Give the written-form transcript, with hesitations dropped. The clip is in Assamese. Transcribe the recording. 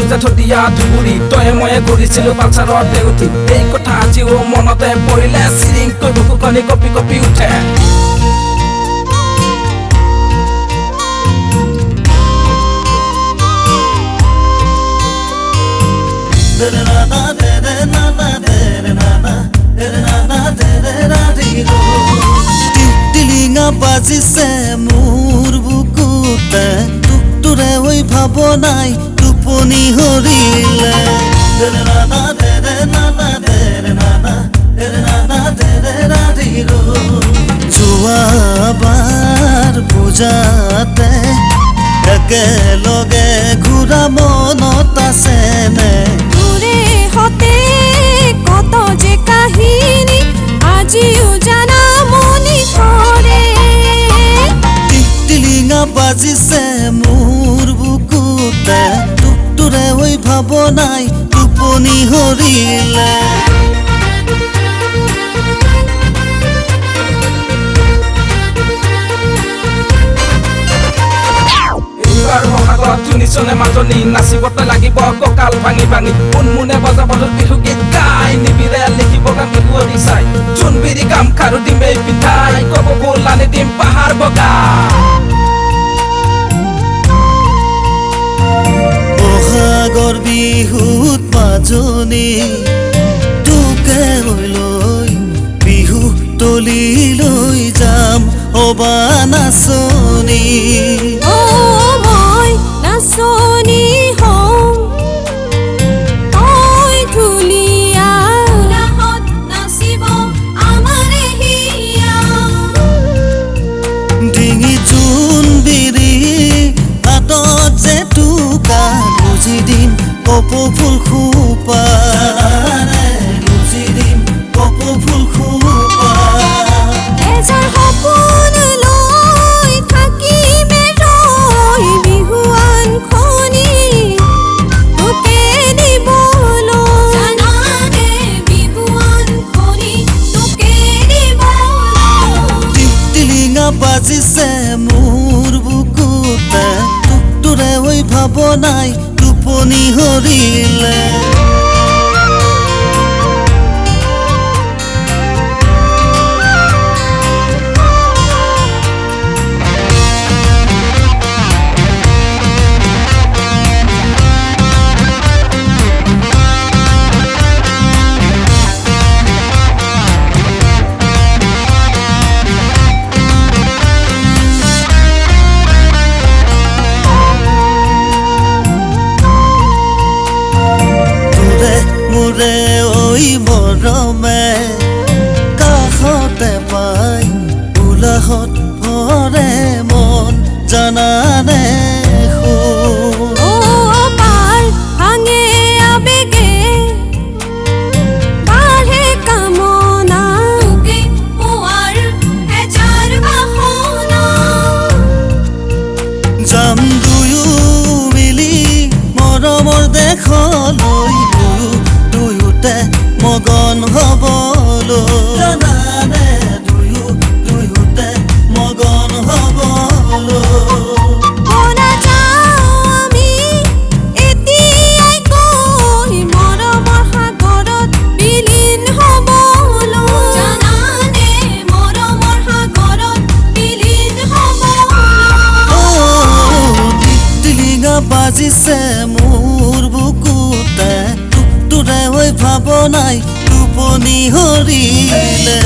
যে থদিয়া ধুবুৰী তয়ে ময়ে ঘূৰিছিলো পালচাৰত দেউঠি এই কথা আজিও মনতে পৰিলে চিৰিংকৈ বুকুখনি কঁপি কঁপি উঠে টিলিঙা বাজিছে মোৰ বুকুতে টুকটুৰে হৈ ভাৱনাই টোপনি হৰিলে যোৱাবাৰ পূজাতে একেলগে ঘূৰা মনত আছেনে হতে কত যে কাহিনী আজিও জানা মনি ধৰে টিলিঙা বাজিছে মোৰ বুকুতে টুকটুৰে হৈ ভাৱনাই টোপনি হৰিলে শুনিছনে মাজনী নাচিবতে লাগিব কঁকাল ভাঙি ভাঙি মুনমুনে বজাব বিহু গীত গাই নিবিৰে লিখিব গান বিহুৱতী চাই জোনবিৰি গামখাৰু ডিমেই পিন্ধাই কব ফুল আনি দিম পাহাৰ বগা বহাগৰ বিহুত মাজনী তোকে লৈ বিহু তলি লৈ যাম অবা নাচনী নাচনী হওঁ তই ঢুলীয়া ৰাহত নাচিব আমাৰে হিয়া ডিঙি জোনবিৰি হাতত যে টোকা গুজি দিম কপৌ ফুল খোপা গুজি দিম কপৌ ফুল খোপা এজাৰ সপোন লৈ থাকিমে ৰৈ বিহুৱান খনি তোকে দিবলৈ জানানে বিহুৱান খনি তোকে দিবলৈ টিলিঙা বাজিছে মোৰ বুকুতে টুকটুৰে হৈ ভাৱনাই টোপনি হৰিলে মোৰে ঐ মৰমে কাষতে পাই উলাহত ভৰে মন জানানে পাৰ ভাঙে আবেগে বাঢ়ে কামনা তোকে পোৱাৰ এজাৰ বাসনা যাম দুয়ো মিলি মৰমৰ দেশলৈ দুয়োতে মগন হবলৈ দুয়োতে মগন হবলৈ আমি এতিয়াই গৈ মৰমৰ সাগৰত বিলীন হ'বলৈ জানানে মৰমৰ সাগৰত বিলীন হ'বলৈ টিলিঙা বাজিছে মোৰ বুকুতে টুকটুৰে হৈ ভাৱনাই টোপনি হৰিলে